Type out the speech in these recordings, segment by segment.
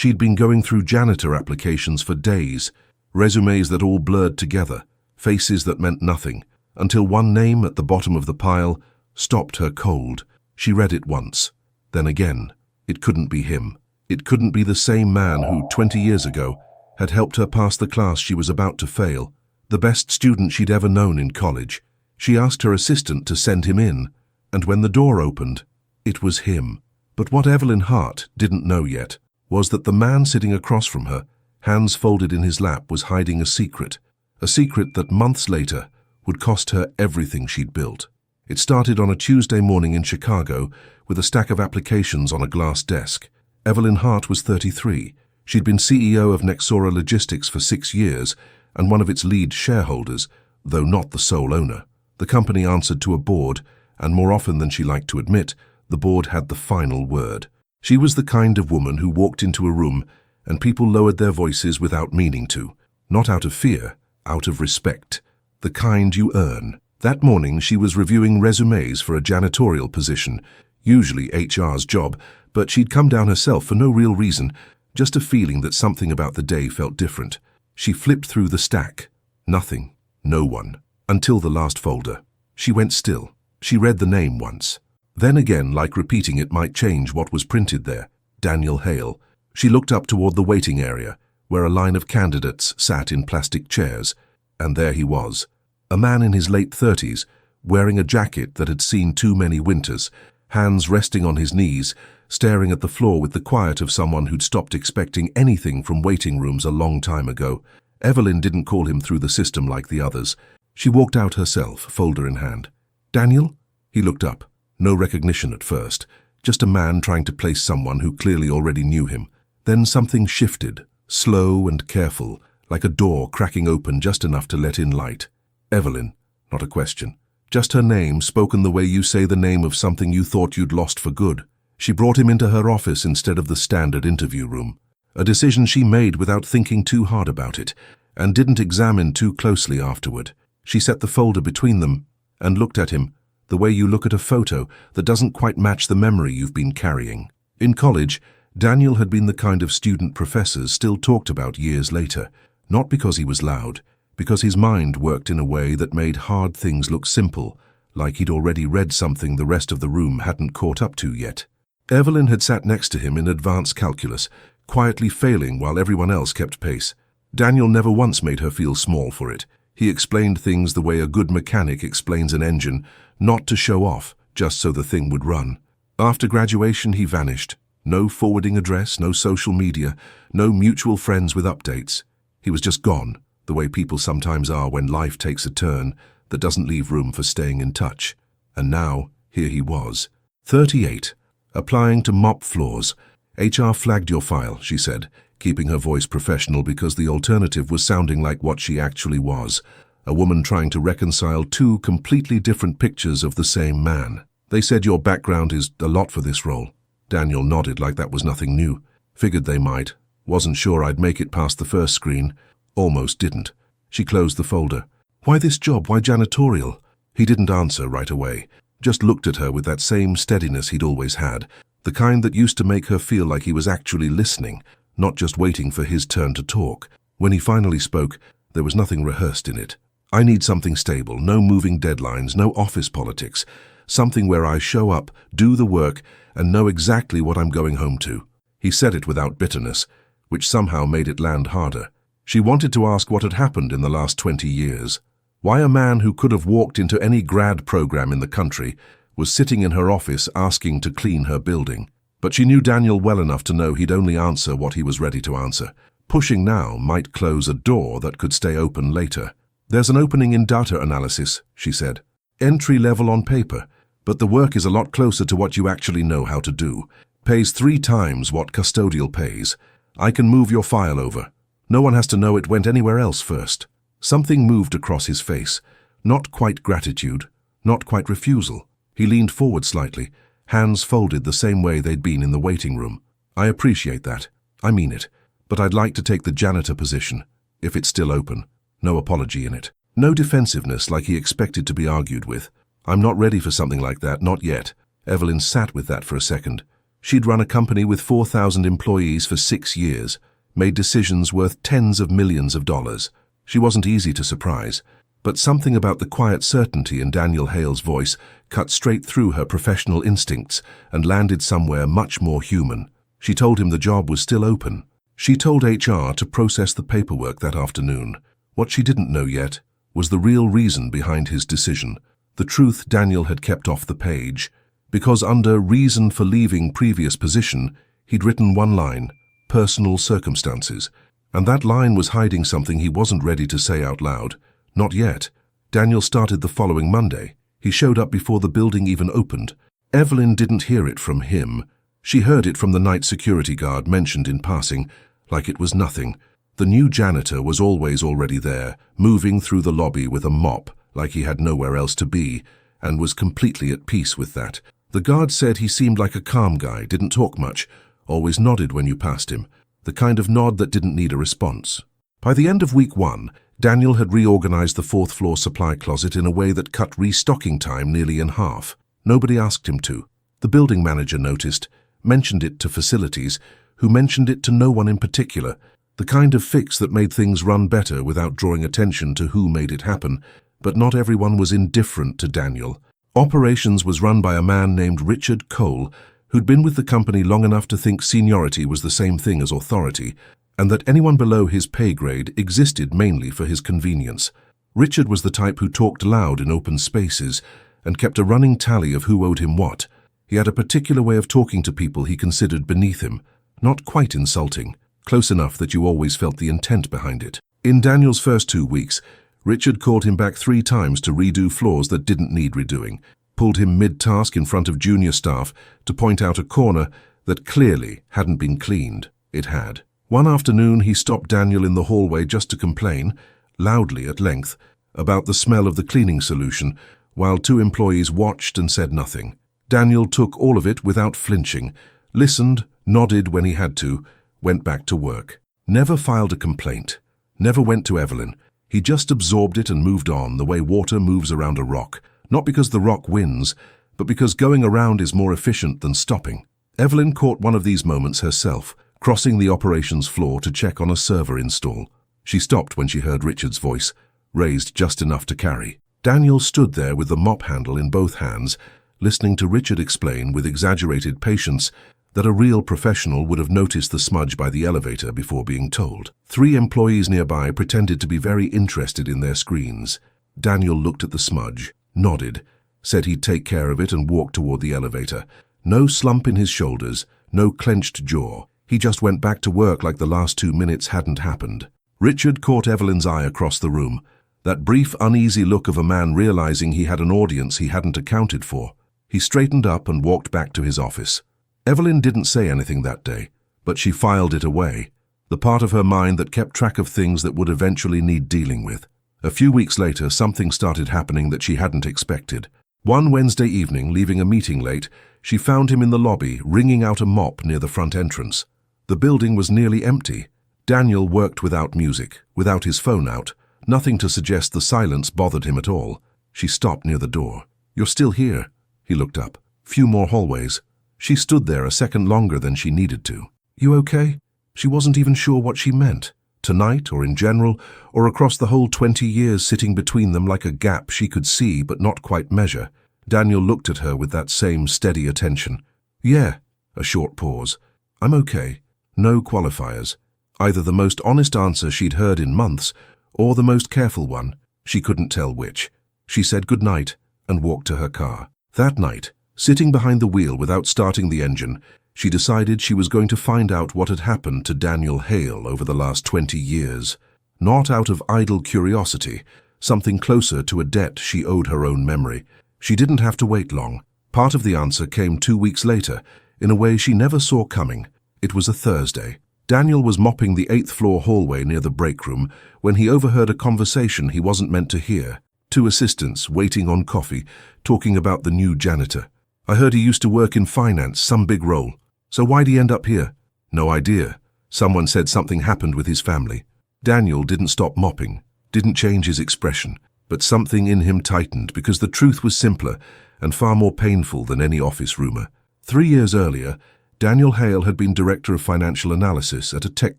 She'd been going through janitor applications for days, resumes that all blurred together, faces that meant nothing, until one name at the bottom of the pile stopped her cold. She read it once, then again. It couldn't be him. It couldn't be the same man who, 20 years ago, had helped her pass the class she was about to fail, the best student she'd ever known in college. She asked her assistant to send him in, and when the door opened, it was him. But what Evelyn Hart didn't know yet was that the man sitting across from her, hands folded in his lap, was hiding a secret that months later would cost her everything she'd built. It started on a Tuesday morning in Chicago with a stack of applications on a glass desk. Evelyn Hart was 33. She'd been CEO of Nexora Logistics for 6 years and one of its lead shareholders, though not the sole owner. The company answered to a board, and more often than she liked to admit, the board had the final word. She was the kind of woman who walked into a room and people lowered their voices without meaning to, not out of fear, out of respect. The kind you earn. That morning she was reviewing resumes for a janitorial position, usually HR's job, but she'd come down herself for no real reason, just a feeling that something about the day felt different. She flipped through the stack. Nothing. No one. Until the last folder. She went still. She read the name once. Then again, like repeating it might change what was printed there. Daniel Hale. She looked up toward the waiting area, where a line of candidates sat in plastic chairs, and there he was. A man in his late 30s, wearing a jacket that had seen too many winters, hands resting on his knees, staring at the floor with the quiet of someone who'd stopped expecting anything from waiting rooms a long time ago. Evelyn didn't call him through the system like the others. She walked out herself, folder in hand. "Daniel?" He looked up. No recognition at first, just a man trying to place someone who clearly already knew him. Then something shifted, slow and careful, like a door cracking open just enough to let in light. Evelyn, not a question. Just her name, spoken the way you say the name of something you thought you'd lost for good. She brought him into her office instead of the standard interview room. A decision she made without thinking too hard about it, and didn't examine too closely afterward. She set the folder between them and looked at him, the way you look at a photo that doesn't quite match the memory you've been carrying. In college, Daniel had been the kind of student professors still talked about years later, not because he was loud, because his mind worked in a way that made hard things look simple, like he'd already read something the rest of the room hadn't caught up to yet. Evelyn had sat next to him in advanced calculus, quietly failing while everyone else kept pace. Daniel never once made her feel small for it. He explained things the way a good mechanic explains an engine, not to show off, just so the thing would run. After graduation, he vanished. No forwarding address, no social media, no mutual friends with updates. He was just gone, the way people sometimes are when life takes a turn that doesn't leave room for staying in touch. And now, here he was. 38. Applying to mop floors. HR flagged your file, she said, keeping her voice professional because the alternative was sounding like what she actually was, a woman trying to reconcile two completely different pictures of the same man. They said your background is a lot for this role. Daniel nodded like that was nothing new. Figured they might. Wasn't sure I'd make it past the first screen. Almost didn't. She closed the folder. Why this job? Why janitorial? He didn't answer right away. Just looked at her with that same steadiness he'd always had, the kind that used to make her feel like he was actually listening, not just waiting for his turn to talk. When he finally spoke, there was nothing rehearsed in it. I need something stable, no moving deadlines, no office politics. Something where I show up, do the work, and know exactly what I'm going home to. He said it without bitterness, which somehow made it land harder. She wanted to ask what had happened in the last 20 years. Why a man who could have walked into any grad program in the country was sitting in her office asking to clean her building. But she knew Daniel well enough to know he'd only answer what he was ready to answer. Pushing now might close a door that could stay open later. There's an opening in data analysis, she said. Entry level on paper, but the work is a lot closer to what you actually know how to do. Pays 3 times what custodial pays. I can move your file over. No one has to know it went anywhere else first. Something moved across his face. Not quite gratitude, not quite refusal. He leaned forward slightly, hands folded the same way they'd been in the waiting room. I appreciate that. I mean it. But I'd like to take the janitor position, if it's still open. No apology in it. No defensiveness like he expected to be argued with. I'm not ready for something like that, not yet. Evelyn sat with that for a second. She'd run a company with 4,000 employees for 6 years, made decisions worth tens of millions of dollars. She wasn't easy to surprise, but something about the quiet certainty in Daniel Hale's voice cut straight through her professional instincts and landed somewhere much more human. She told him the job was still open. She told HR to process the paperwork that afternoon. What she didn't know yet was the real reason behind his decision, the truth Daniel had kept off the page, because under reason for leaving previous position, he'd written one line, personal circumstances, and that line was hiding something he wasn't ready to say out loud. Not yet. Daniel started the following Monday. He showed up before the building even opened. Evelyn didn't hear it from him. She heard it from the night security guard mentioned in passing, like it was nothing. The new janitor was always already there, moving through the lobby with a mop, like he had nowhere else to be, and was completely at peace with that. The guard said he seemed like a calm guy, didn't talk much, always nodded when you passed him, the kind of nod that didn't need a response. By the end of week 1, Daniel had reorganized the 4th floor supply closet in a way that cut restocking time nearly in half. Nobody asked him to. The building manager noticed, mentioned it to facilities, who mentioned it to no one in particular, the kind of fix that made things run better without drawing attention to who made it happen. But not everyone was indifferent to Daniel. Operations was run by a man named Richard Cole, who'd been with the company long enough to think seniority was the same thing as authority, and that anyone below his pay grade existed mainly for his convenience. Richard was the type who talked loud in open spaces and kept a running tally of who owed him what. He had a particular way of talking to people he considered beneath him, not quite insulting, close enough that you always felt the intent behind it. In Daniel's first 2 weeks, Richard called him back 3 times to redo floors that didn't need redoing, pulled him mid-task in front of junior staff to point out a corner that clearly hadn't been cleaned. It had. One afternoon, he stopped Daniel in the hallway just to complain, loudly at length, about the smell of the cleaning solution, while 2 employees watched and said nothing. Daniel took all of it without flinching, listened, nodded when he had to, went back to work. Never filed a complaint, never went to Evelyn. He just absorbed it and moved on the way water moves around a rock, not because the rock wins, but because going around is more efficient than stopping. Evelyn caught one of these moments herself, crossing the operations floor to check on a server install. She stopped when she heard Richard's voice, raised just enough to carry. Daniel stood there with the mop handle in both hands, listening to Richard explain with exaggerated patience that a real professional would have noticed the smudge by the elevator before being told. 3 employees nearby pretended to be very interested in their screens. Daniel looked at the smudge, nodded, said he'd take care of it and walked toward the elevator. No slump in his shoulders, no clenched jaw. He just went back to work like the last 2 minutes hadn't happened. Richard caught Evelyn's eye across the room, that brief, uneasy look of a man realizing he had an audience he hadn't accounted for. He straightened up and walked back to his office. Evelyn didn't say anything that day, but she filed it away, the part of her mind that kept track of things that would eventually need dealing with. A few weeks later, something started happening that she hadn't expected. One Wednesday evening, leaving a meeting late, she found him in the lobby, wringing out a mop near the front entrance. The building was nearly empty. Daniel worked without music, without his phone out, nothing to suggest the silence bothered him at all. She stopped near the door. "You're still here?" He looked up. "Few more hallways." She stood there a second longer than she needed to. "You okay?" She wasn't even sure what she meant. Tonight, or in general, or across the whole 20 years sitting between them like a gap she could see but not quite measure. Daniel looked at her with that same steady attention. "Yeah." A short pause. "I'm okay." No qualifiers. Either the most honest answer she'd heard in months, or the most careful one. She couldn't tell which. She said goodnight and walked to her car. That night, sitting behind the wheel without starting the engine, she decided she was going to find out what had happened to Daniel Hale over the last 20 years. Not out of idle curiosity, something closer to a debt she owed her own memory. She didn't have to wait long. Part of the answer came 2 weeks later, in a way she never saw coming. It was a Thursday. Daniel was mopping the 8th floor hallway near the break room when he overheard a conversation he wasn't meant to hear. 2 assistants, waiting on coffee, talking about the new janitor. "I heard he used to work in finance, some big role. So why'd he end up here?" "No idea. Someone said something happened with his family." Daniel didn't stop mopping, didn't change his expression, but something in him tightened because the truth was simpler and far more painful than any office rumor. 3 years earlier, Daniel Hale had been director of financial analysis at a tech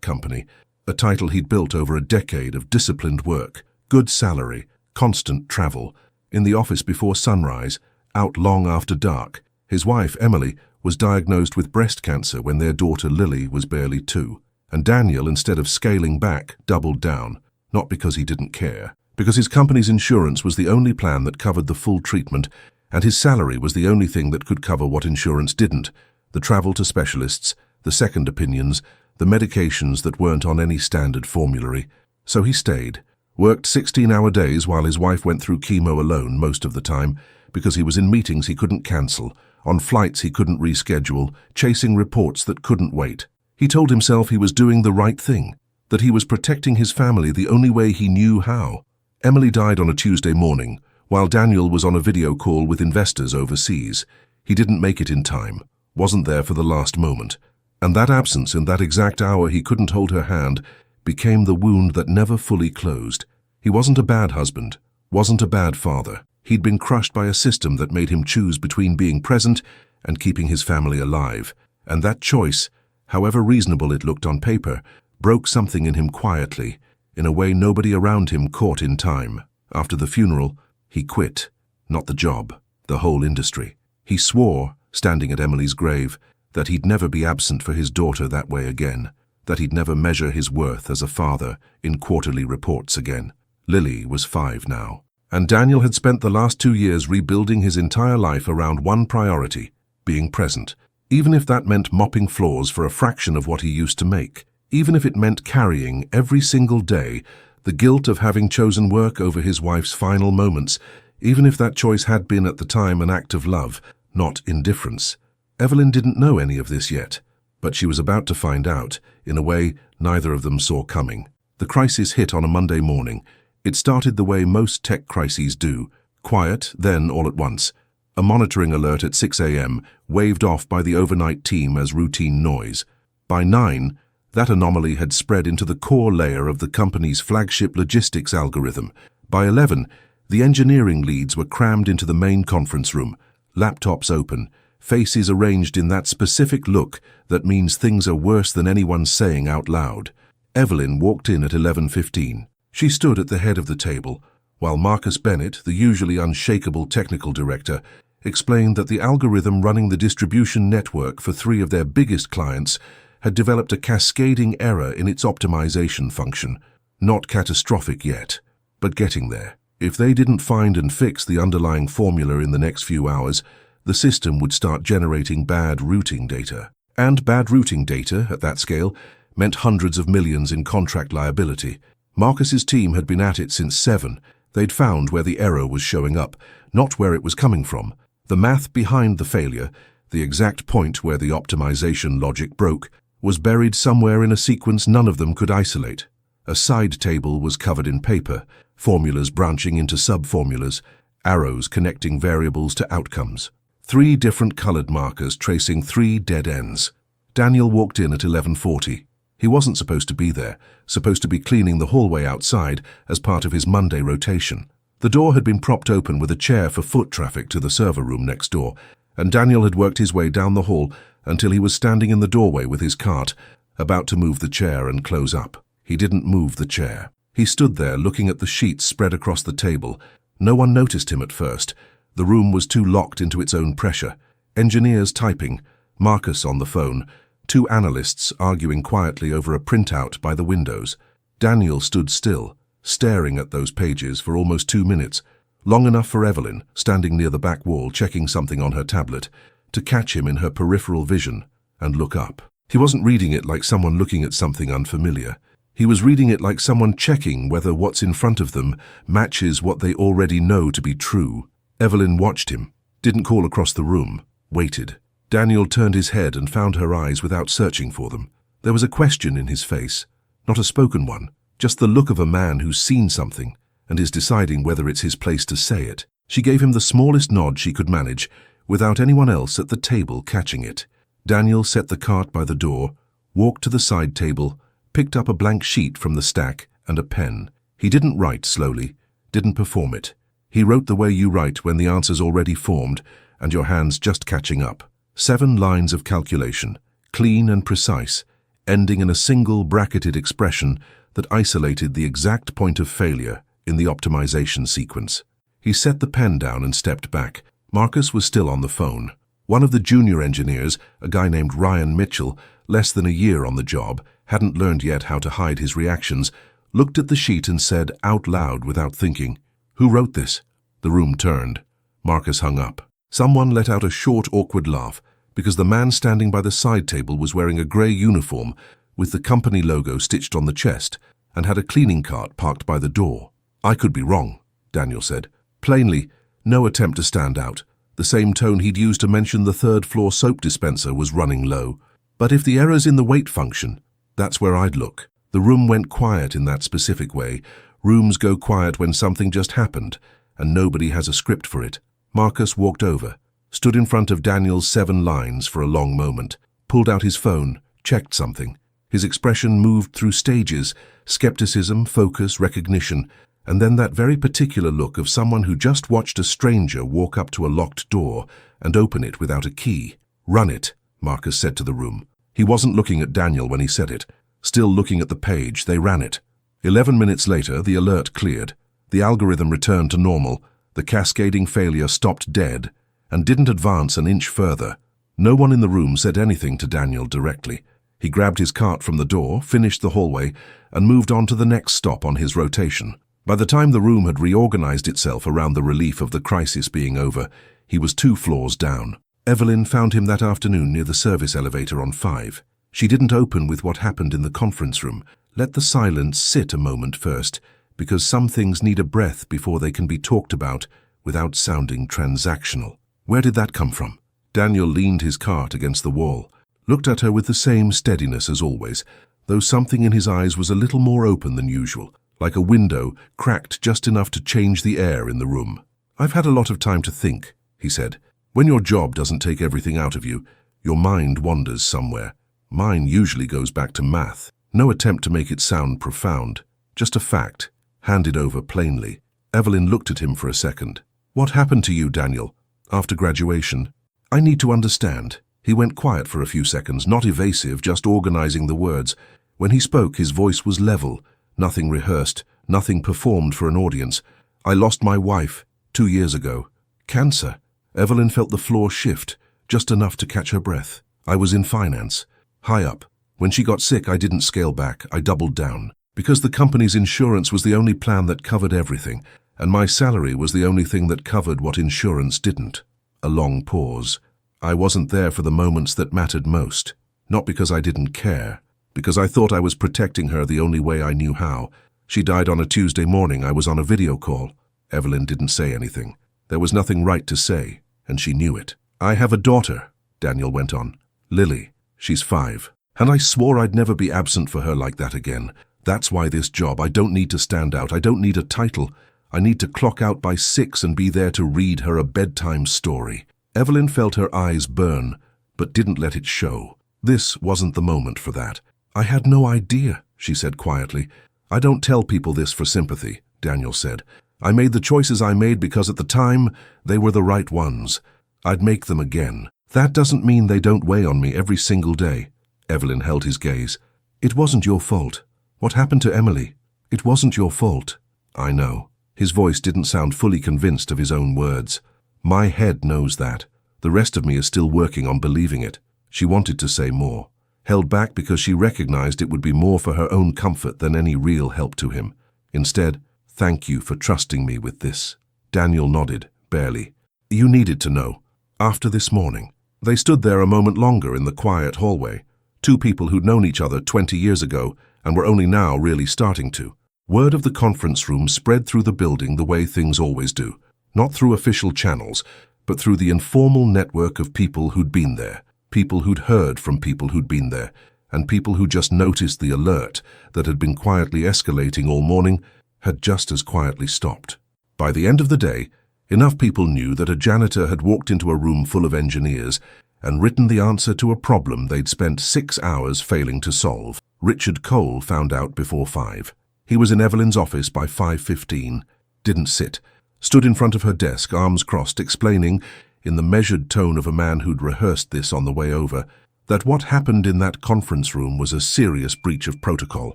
company, a title he'd built over a decade of disciplined work, good salary, constant travel, in the office before sunrise, out long after dark. His wife, Emily, was diagnosed with breast cancer when their daughter Lily was barely 2. And Daniel, instead of scaling back, doubled down, not because he didn't care, because his company's insurance was the only plan that covered the full treatment, and his salary was the only thing that could cover what insurance didn't: the travel to specialists, the second opinions, the medications that weren't on any standard formulary. So he stayed, worked 16-hour days while his wife went through chemo alone most of the time, because he was in meetings he couldn't cancel, on flights he couldn't reschedule, chasing reports that couldn't wait. He told himself he was doing the right thing, that he was protecting his family the only way he knew how. Emily died on a Tuesday morning, while Daniel was on a video call with investors overseas. He didn't make it in time, wasn't there for the last moment. And that absence in that exact hour he couldn't hold her hand became the wound that never fully closed. He wasn't a bad husband, wasn't a bad father. He'd been crushed by a system that made him choose between being present and keeping his family alive. And that choice, however reasonable it looked on paper, broke something in him quietly, in a way nobody around him caught in time. After the funeral, he quit. Not the job, the whole industry. He swore, standing at Emily's grave, that he'd never be absent for his daughter that way again, that he'd never measure his worth as a father in quarterly reports again. Lily was 5 now, and Daniel had spent the last 2 years rebuilding his entire life around one priority: being present, even if that meant mopping floors for a fraction of what he used to make, even if it meant carrying every single day the guilt of having chosen work over his wife's final moments, even if that choice had been at the time an act of love, not indifference. Evelyn didn't know any of this yet, but she was about to find out, in a way neither of them saw coming. The crisis hit on a Monday morning. It started the way most tech crises do, quiet, then all at once. A monitoring alert at 6 a.m., waved off by the overnight team as routine noise. By 9, that anomaly had spread into the core layer of the company's flagship logistics algorithm. By 11, the engineering leads were crammed into the main conference room, laptops open, faces arranged in that specific look that means things are worse than anyone's saying out loud. Evelyn walked in at 11:15. She stood at the head of the table, while Marcus Bennett, the usually unshakable technical director, explained that the algorithm running the distribution network for 3 of their biggest clients had developed a cascading error in its optimization function. Not catastrophic yet, but getting there. If they didn't find and fix the underlying formula in the next few hours, the system would start generating bad routing data. And bad routing data, at that scale, meant hundreds of millions in contract liability. Marcus's team had been at it since 7. They'd found where the error was showing up, not where it was coming from. The math behind the failure, the exact point where the optimization logic broke, was buried somewhere in a sequence none of them could isolate. A side table was covered in paper, formulas branching into sub-formulas, arrows connecting variables to outcomes. 3 different colored markers tracing 3 dead ends. Daniel walked in at 11:40. He wasn't supposed to be there, supposed to be cleaning the hallway outside as part of his Monday rotation. The door had been propped open with a chair for foot traffic to the server room next door, and Daniel had worked his way down the hall until he was standing in the doorway with his cart, about to move the chair and close up. He didn't move the chair. He stood there looking at the sheets spread across the table. No one noticed him at first. The room was too locked into its own pressure. Engineers typing, Marcus on the phone, 2 analysts arguing quietly over a printout by the windows. Daniel stood still, staring at those pages for almost 2 minutes, long enough for Evelyn, standing near the back wall checking something on her tablet, to catch him in her peripheral vision and look up. He wasn't reading it like someone looking at something unfamiliar. He was reading it like someone checking whether what's in front of them matches what they already know to be true. Evelyn watched him, didn't call across the room, waited. Daniel turned his head and found her eyes without searching for them. There was a question in his face, not a spoken one, just the look of a man who's seen something and is deciding whether it's his place to say it. She gave him the smallest nod she could manage, without anyone else at the table catching it. Daniel set the cart by the door, walked to the side table, picked up a blank sheet from the stack and a pen. He didn't write slowly, didn't perform it. He wrote the way you write when the answer's already formed and your hand's just catching up. 7 lines of calculation, clean and precise, ending in a single bracketed expression that isolated the exact point of failure in the optimization sequence. He set the pen down and stepped back. Marcus was still on the phone. One of the junior engineers, a guy named Ryan Mitchell, less than a year on the job, hadn't learned yet how to hide his reactions, looked at the sheet and said out loud without thinking, "Who wrote this?" The room turned. Marcus hung up. Someone let out a short, awkward laugh, because the man standing by the side table was wearing a grey uniform with the company logo stitched on the chest and had a cleaning cart parked by the door. "I could be wrong," Daniel said. Plainly, no attempt to stand out. The same tone he'd used to mention the third-floor soap dispenser was running low. "But if the error's in the weight function, that's where I'd look." The room went quiet in that specific way. Rooms go quiet when something just happened, and nobody has a script for it. Marcus walked over, stood in front of Daniel's 7 lines for a long moment, pulled out his phone, checked something. His expression moved through stages: skepticism, focus, recognition, and then that very particular look of someone who just watched a stranger walk up to a locked door and open it without a key. "Run it," Marcus said to the room. He wasn't looking at Daniel when he said it. Still looking at the page, they ran it. 11 minutes later, the alert cleared. The algorithm returned to normal. The cascading failure stopped dead and didn't advance an inch further. No one in the room said anything to Daniel directly. He grabbed his cart from the door, finished the hallway, and moved on to the next stop on his rotation. By the time the room had reorganized itself around the relief of the crisis being over, he was 2 floors down. Evelyn found him that afternoon near the service elevator on 5. She didn't open with what happened in the conference room. Let the silence sit a moment first, because some things need a breath before they can be talked about without sounding transactional. Where did that come from? Daniel leaned his cart against the wall, looked at her with the same steadiness as always, though something in his eyes was a little more open than usual, like a window cracked just enough to change the air in the room. "I've had a lot of time to think," he said. "When your job doesn't take everything out of you, your mind wanders somewhere. Mine usually goes back to math. No attempt to make it sound profound, just a fact, handed over plainly." Evelyn looked at him for a second. "What happened to you, Daniel, after graduation?" "I need to understand." He went quiet for a few seconds, not evasive, just organizing the words. When he spoke, his voice was level, nothing rehearsed, nothing performed for an audience. "I lost my wife 2 years ago. Cancer." Evelyn felt the floor shift, just enough to catch her breath. "I was in finance, high up. When she got sick, I didn't scale back, I doubled down. Because the company's insurance was the only plan that covered everything, and my salary was the only thing that covered what insurance didn't." A long pause. "I wasn't there for the moments that mattered most. Not because I didn't care, because I thought I was protecting her the only way I knew how. She died on a Tuesday morning. I was on a video call." Evelyn didn't say anything. There was nothing right to say, and she knew it. "I have a daughter," Daniel went on. "Lily. She's 5. And I swore I'd never be absent for her like that again. That's why this job, I don't need to stand out. I don't need a title. I need to clock out by 6 and be there to read her a bedtime story." Evelyn felt her eyes burn, but didn't let it show. This wasn't the moment for that. "I had no idea," she said quietly. "I don't tell people this for sympathy," Daniel said. "I made the choices I made because at the time, they were the right ones. I'd make them again. That doesn't mean they don't weigh on me every single day." Evelyn held his gaze. "It wasn't your fault. What happened to Emily? It wasn't your fault." "I know." His voice didn't sound fully convinced of his own words. "My head knows that. The rest of me is still working on believing it." She wanted to say more, held back because she recognized it would be more for her own comfort than any real help to him. Instead, "Thank you for trusting me with this." Daniel nodded, barely. "You needed to know. After this morning." They stood there a moment longer in the quiet hallway, 2 people who'd known each other 20 years ago and were only now really starting to. Word of the conference room spread through the building the way things always do, not through official channels, but through the informal network of people who'd been there, people who'd heard from people who'd been there, and people who just noticed the alert that had been quietly escalating all morning had just as quietly stopped. By the end of the day, enough people knew that a janitor had walked into a room full of engineers and written the answer to a problem they'd spent 6 hours failing to solve. Richard Cole found out before 5. He was in Evelyn's office by 5:15, didn't sit, stood in front of her desk, arms crossed, explaining, in the measured tone of a man who'd rehearsed this on the way over, that what happened in that conference room was a serious breach of protocol.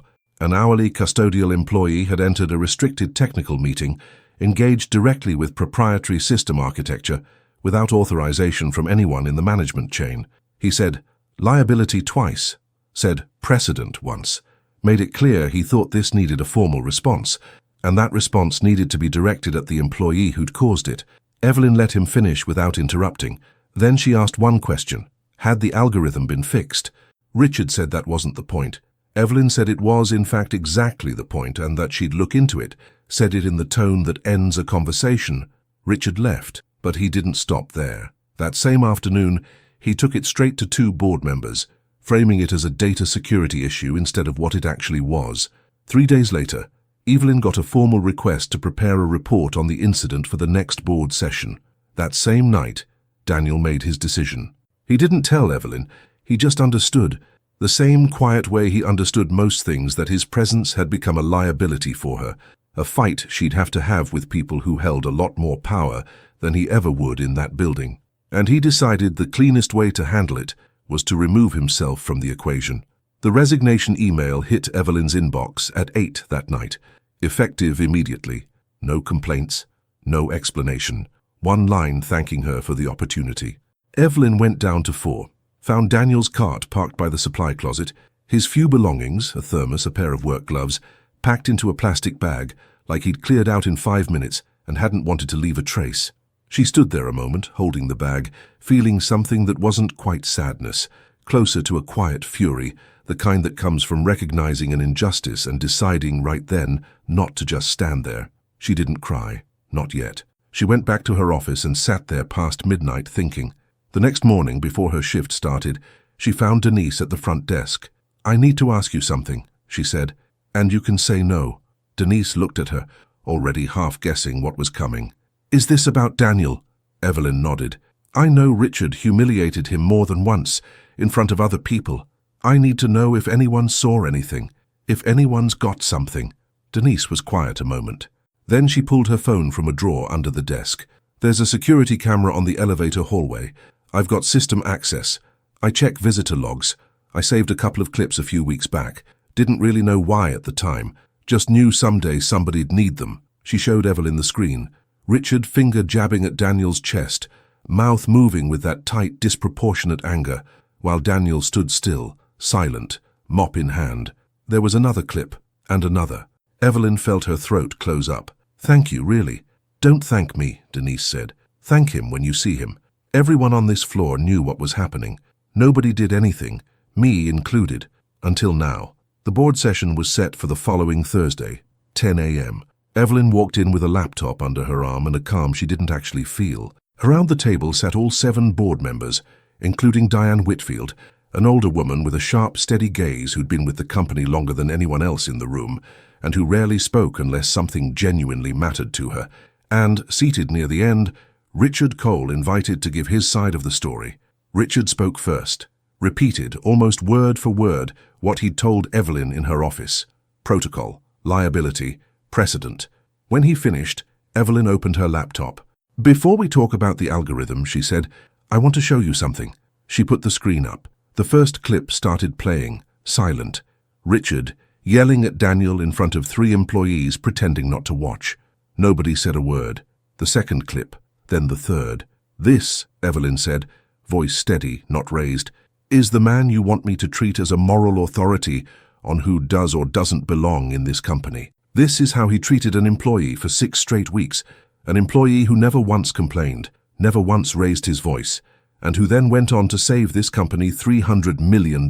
An hourly custodial employee had entered a restricted technical meeting, engaged directly with proprietary system architecture, without authorization from anyone in the management chain. He said liability twice, said precedent once, made it clear he thought this needed a formal response, and that response needed to be directed at the employee who'd caused it. Evelyn let him finish without interrupting. Then she asked one question. Had the algorithm been fixed? Richard said that wasn't the point. Evelyn said it was, in fact, exactly the point, and that she'd look into it, said it in the tone that ends a conversation. Richard left, but he didn't stop there. That same afternoon, he took it straight to 2 board members, framing it as a data security issue instead of what it actually was. 3 days later, Evelyn got a formal request to prepare a report on the incident for the next board session. That same night, Daniel made his decision. He didn't tell Evelyn, he just understood, the same quiet way he understood most things, that his presence had become a liability for her, a fight she'd have to have with people who held a lot more power than he ever would in that building. And he decided the cleanest way to handle it was to remove himself from the equation. The resignation email hit Evelyn's inbox at 8 that night, effective immediately. No complaints, no explanation, one line thanking her for the opportunity. Evelyn went down to 4, found Daniel's cart parked by the supply closet, his few belongings, a thermos, a pair of work gloves, packed into a plastic bag, like he'd cleared out in 5 minutes and hadn't wanted to leave a trace. She stood there a moment, holding the bag, feeling something that wasn't quite sadness, closer to a quiet fury, the kind that comes from recognizing an injustice and deciding right then not to just stand there. She didn't cry, not yet. She went back to her office and sat there past midnight thinking. The next morning, before her shift started, she found Denise at the front desk. "I need to ask you something," she said, "and you can say no." Denise looked at her, already half guessing what was coming. "Is this about Daniel?" Evelyn nodded. "I know Richard humiliated him more than once, in front of other people. I need to know if anyone saw anything, if anyone's got something." Denise was quiet a moment. Then she pulled her phone from a drawer under the desk. "There's a security camera on the elevator hallway. I've got system access. I check visitor logs. I saved a couple of clips a few weeks back. Didn't really know why at the time. Just knew someday somebody'd need them." She showed Evelyn the screen. Richard, finger jabbing at Daniel's chest, mouth moving with that tight, disproportionate anger, while Daniel stood still, silent, mop in hand. There was another clip, and another. Evelyn felt her throat close up. "Thank you, really." "Don't thank me," Denise said. "Thank him when you see him. Everyone on this floor knew what was happening. Nobody did anything, me included, until now." The board session was set for the following Thursday, 10 a.m. Evelyn walked in with a laptop under her arm and a calm she didn't actually feel. Around the table sat all 7 board members, including Diane Whitfield, an older woman with a sharp, steady gaze who'd been with the company longer than anyone else in the room, and who rarely spoke unless something genuinely mattered to her. And, seated near the end, Richard Cole, invited to give his side of the story. Richard spoke first, repeated, almost word for word, what he'd told Evelyn in her office. Protocol, liability, precedent. When he finished, Evelyn opened her laptop. "Before we talk about the algorithm," she said, "I want to show you something." She put the screen up. The first clip started playing, silent. Richard, yelling at Daniel in front of 3 employees pretending not to watch. Nobody said a word. The second clip, then the third. "This," Evelyn said, voice steady, not raised, "is the man you want me to treat as a moral authority on who does or doesn't belong in this company. This is how he treated an employee for 6 straight weeks, an employee who never once complained, never once raised his voice, and who then went on to save this company $300 million.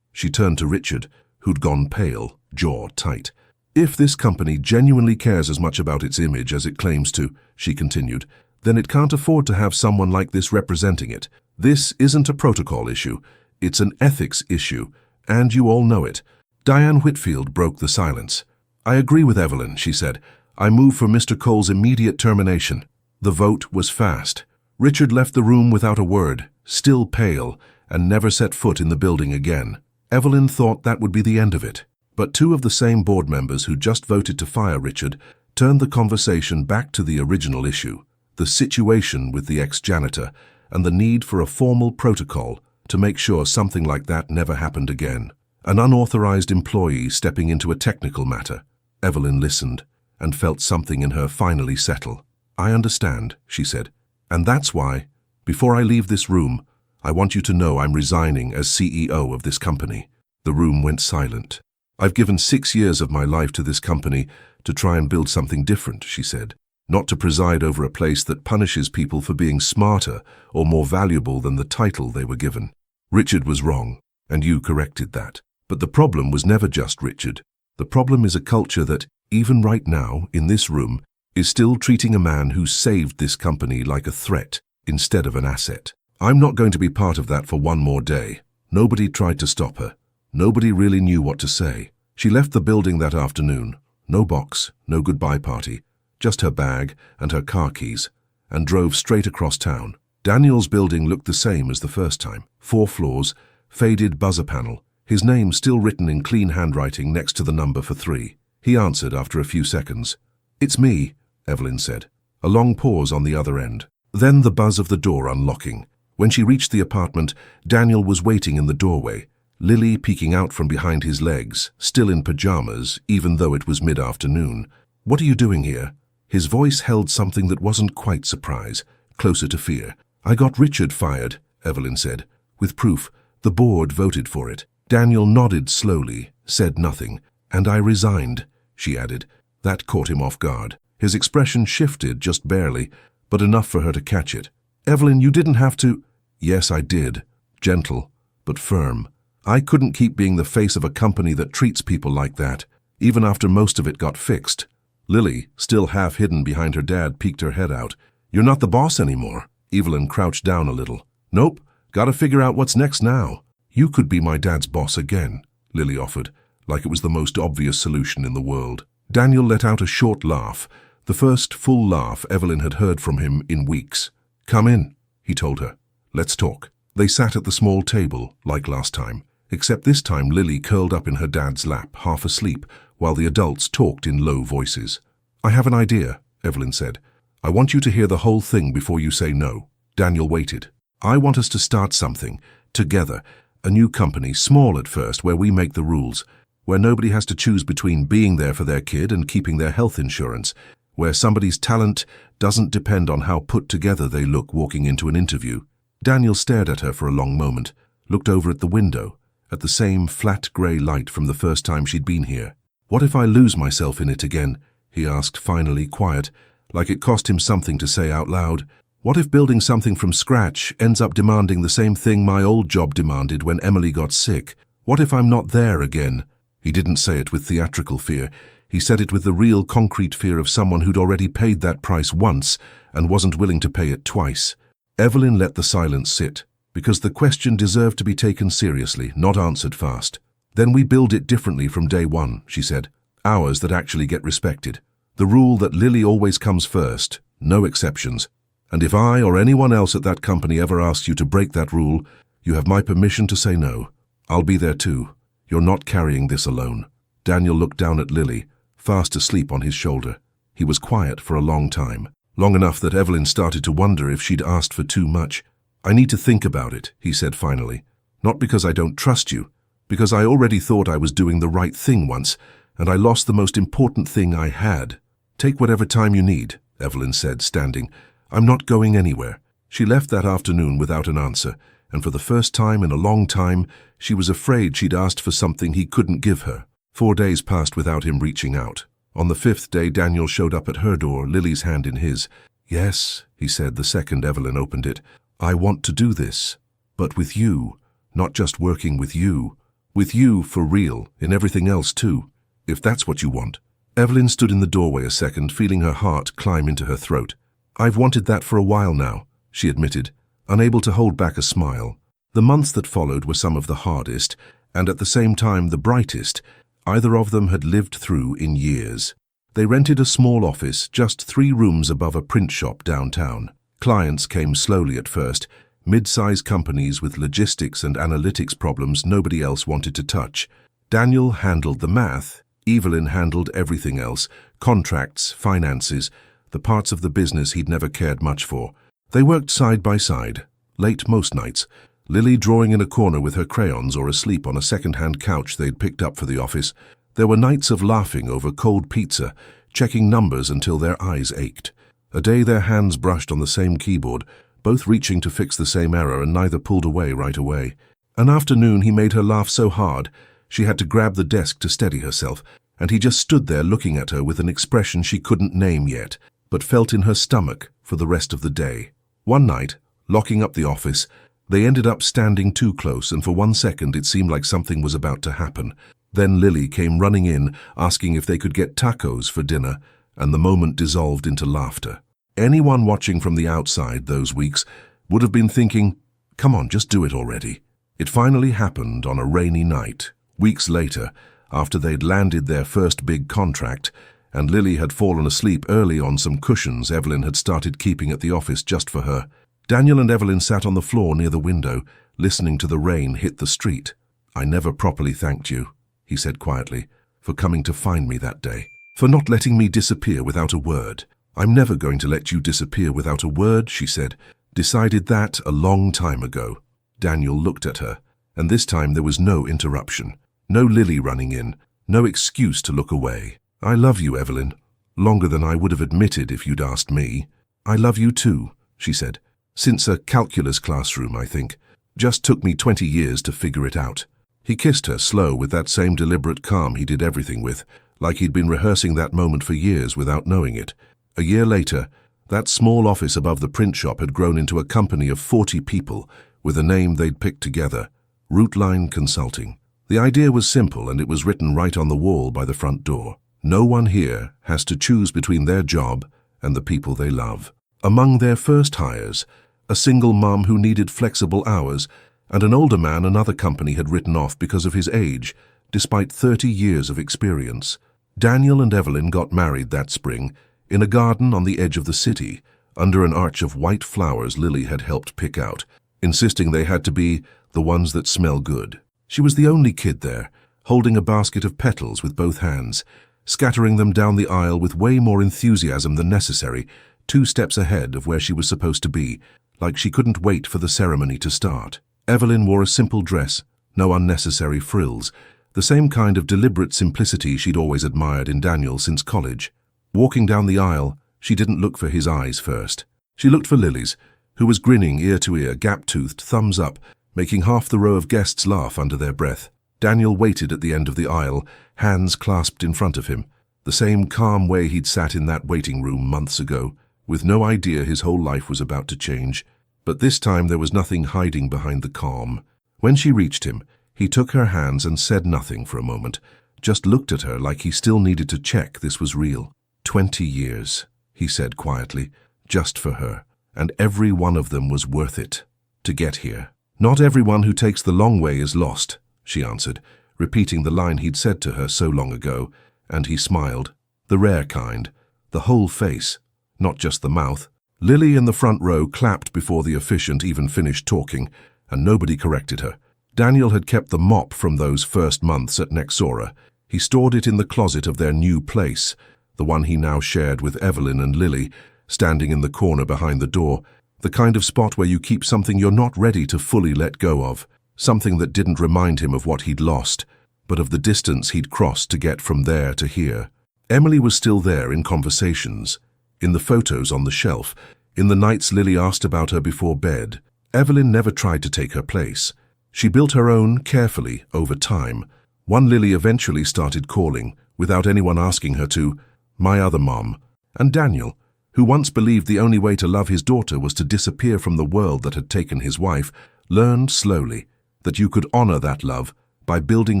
She turned to Richard, who'd gone pale, jaw tight. "If this company genuinely cares as much about its image as it claims to," she continued, "then it can't afford to have someone like this representing it. This isn't a protocol issue, it's an ethics issue, and you all know it." Diane Whitfield broke the silence. "I agree with Evelyn," she said. "I move for Mr. Cole's immediate termination." The vote was fast. Richard left the room without a word, still pale, and never set foot in the building again. Evelyn thought that would be the end of it. But 2 of the same board members who just voted to fire Richard turned the conversation back to the original issue, the situation with the ex-janitor, and the need for a formal protocol, to make sure something like that never happened again. An unauthorized employee stepping into a technical matter. Evelyn listened and felt something in her finally settle. "I understand," she said. "And that's why, before I leave this room, I want you to know I'm resigning as CEO of this company." The room went silent. "I've given 6 years of my life to this company to try and build something different," she said. "Not to preside over a place that punishes people for being smarter or more valuable than the title they were given. Richard was wrong, and you corrected that. But the problem was never just Richard. The problem is a culture that, even right now, in this room, is still treating a man who saved this company like a threat instead of an asset. I'm not going to be part of that for one more day." Nobody tried to stop her. Nobody really knew what to say. She left the building that afternoon. No box, no goodbye party, just her bag and her car keys, and drove straight across town. Daniel's building looked the same as the first time. 4 floors, faded buzzer panel, his name still written in clean handwriting next to the number for 3. He answered after a few seconds. "It's me," Evelyn said. A long pause on the other end. Then the buzz of the door unlocking. When she reached the apartment, Daniel was waiting in the doorway, Lily peeking out from behind his legs, still in pajamas, even though it was mid-afternoon. "What are you doing here?" His voice held something that wasn't quite surprise, closer to fear. "I got Richard fired," Evelyn said. "With proof. The board voted for it." Daniel nodded slowly, said nothing. "And I resigned," she added. That caught him off guard. His expression shifted just barely, but enough for her to catch it. "Evelyn, you didn't have to—" "Yes, I did. Gentle, but firm. I couldn't keep being the face of a company that treats people like that, even after most of it got fixed." Lily, still half hidden behind her dad, peeked her head out. "You're not the boss anymore." Evelyn crouched down a little. "Nope, gotta figure out what's next now." "You could be my dad's boss again," Lily offered, like it was the most obvious solution in the world. Daniel let out a short laugh, the first full laugh Evelyn had heard from him in weeks. "Come in," he told her. "Let's talk." They sat at the small table, like last time, except this time Lily curled up in her dad's lap, half asleep, while the adults talked in low voices. "I have an idea," Evelyn said. "I want you to hear the whole thing before you say no." Daniel waited. "I want us to start something, together, a new company, small at first, where we make the rules, where nobody has to choose between being there for their kid and keeping their health insurance, where somebody's talent doesn't depend on how put together they look walking into an interview." Daniel stared at her for a long moment, looked over at the window, at the same flat grey light from the first time she'd been here. "What if I lose myself in it again?" he asked, finally quiet, like it cost him something to say out loud. "What if building something from scratch ends up demanding the same thing my old job demanded when Emily got sick? What if I'm not there again?" He didn't say it with theatrical fear. He said it with the real concrete fear of someone who'd already paid that price once and wasn't willing to pay it twice. Evelyn let the silence sit, because the question deserved to be taken seriously, not answered fast. "Then we build it differently from day one," she said. "Hours that actually get respected. The rule that Lily always comes first, no exceptions. And if I or anyone else at that company ever asks you to break that rule, you have my permission to say no. I'll be there too. You're not carrying this alone." Daniel looked down at Lily, fast asleep on his shoulder. He was quiet for a long time, long enough that Evelyn started to wonder if she'd asked for too much. "I need to think about it," he said finally. "Not because I don't trust you, because I already thought I was doing the right thing once, and I lost the most important thing I had." "Take whatever time you need," Evelyn said, standing. "I'm not going anywhere." She left that afternoon without an answer, and for the first time in a long time, she was afraid she'd asked for something he couldn't give her. 4 days passed without him reaching out. On the 5th day, Daniel showed up at her door, Lily's hand in his. "Yes," he said the second Evelyn opened it. "I want to do this, but with you, not just working with you. With you for real, in everything else too, if that's what you want." Evelyn stood in the doorway a second, feeling her heart climb into her throat. "I've wanted that for a while now," she admitted, unable to hold back a smile. The months that followed were some of the hardest, and at the same time the brightest, either of them had lived through in years. They rented a small office, just 3 rooms above a print shop downtown. Clients came slowly at first, mid-size companies with logistics and analytics problems nobody else wanted to touch. Daniel handled the math, Evelyn handled everything else, contracts, finances, the parts of the business he'd never cared much for. They worked side by side, late most nights, Lily drawing in a corner with her crayons or asleep on a second-hand couch they'd picked up for the office. There were nights of laughing over cold pizza, checking numbers until their eyes ached. A day their hands brushed on the same keyboard, both reaching to fix the same error and neither pulled away right away. An afternoon he made her laugh so hard she had to grab the desk to steady herself, and he just stood there looking at her with an expression she couldn't name yet, but felt in her stomach for the rest of the day. One night, locking up the office, they ended up standing too close, and for 1 second it seemed like something was about to happen. Then Lily came running in, asking if they could get tacos for dinner, and the moment dissolved into laughter. Anyone watching from the outside those weeks would have been thinking, "Come on, just do it already." It finally happened on a rainy night, weeks later, after they'd landed their first big contract, and Lily had fallen asleep early on some cushions Evelyn had started keeping at the office just for her. Daniel and Evelyn sat on the floor near the window, listening to the rain hit the street. "I never properly thanked you," he said quietly, "for coming to find me that day, for not letting me disappear without a word." "I'm never going to let you disappear without a word," she said. "Decided that a long time ago." Daniel looked at her, and this time there was no interruption. No Lily running in, no excuse to look away. "I love you, Evelyn, longer than I would have admitted if you'd asked me." "I love you too," she said. "Since a calculus classroom, I think. Just took me 20 years to figure it out." He kissed her, slow, with that same deliberate calm he did everything with, like he'd been rehearsing that moment for years without knowing it. A year later, that small office above the print shop had grown into a company of 40 people, with a name they'd picked together, Rootline Consulting. The idea was simple, and it was written right on the wall by the front door. No one here has to choose between their job and the people they love. Among their first hires, a single mum who needed flexible hours, and an older man another company had written off because of his age, despite 30 years of experience. Daniel and Evelyn got married that spring, in a garden on the edge of the city, under an arch of white flowers Lily had helped pick out, insisting they had to be the ones that smell good. She was the only kid there, holding a basket of petals with both hands, scattering them down the aisle with way more enthusiasm than necessary, 2 steps ahead of where she was supposed to be, like she couldn't wait for the ceremony to start. Evelyn wore a simple dress, no unnecessary frills, the same kind of deliberate simplicity she'd always admired in Daniel since college. Walking down the aisle, she didn't look for his eyes first. She looked for Lily's, who was grinning ear to ear, gap-toothed, thumbs up, making half the row of guests laugh under their breath. Daniel waited at the end of the aisle, hands clasped in front of him, the same calm way he'd sat in that waiting room months ago, with no idea his whole life was about to change. But this time there was nothing hiding behind the calm. When she reached him, he took her hands and said nothing for a moment, just looked at her like he still needed to check this was real. 20 years, he said quietly, just for her, and every one of them was worth it to get here. "Not everyone who takes the long way is lost," she answered, repeating the line he'd said to her so long ago, and he smiled. The rare kind, the whole face, not just the mouth. Lily in the front row clapped before the officiant even finished talking, and nobody corrected her. Daniel had kept the mop from those first months at Nexora. He stored it in the closet of their new place, the one he now shared with Evelyn and Lily, standing in the corner behind the door, the kind of spot where you keep something you're not ready to fully let go of, something that didn't remind him of what he'd lost, but of the distance he'd crossed to get from there to here. Emily was still there in conversations, in the photos on the shelf, in the nights Lily asked about her before bed. Evelyn never tried to take her place. She built her own carefully over time. One Lily eventually started calling, without anyone asking her to, "My other mom." And Daniel, who once believed the only way to love his daughter was to disappear from the world that had taken his wife, learned slowly that you could honor that love by building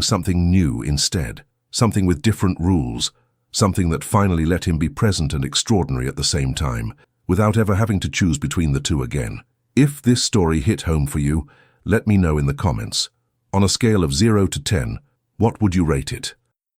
something new instead, something with different rules, something that finally let him be present and extraordinary at the same time, without ever having to choose between the two again. If this story hit home for you, let me know in the comments. On a scale of 0 to 10, what would you rate it?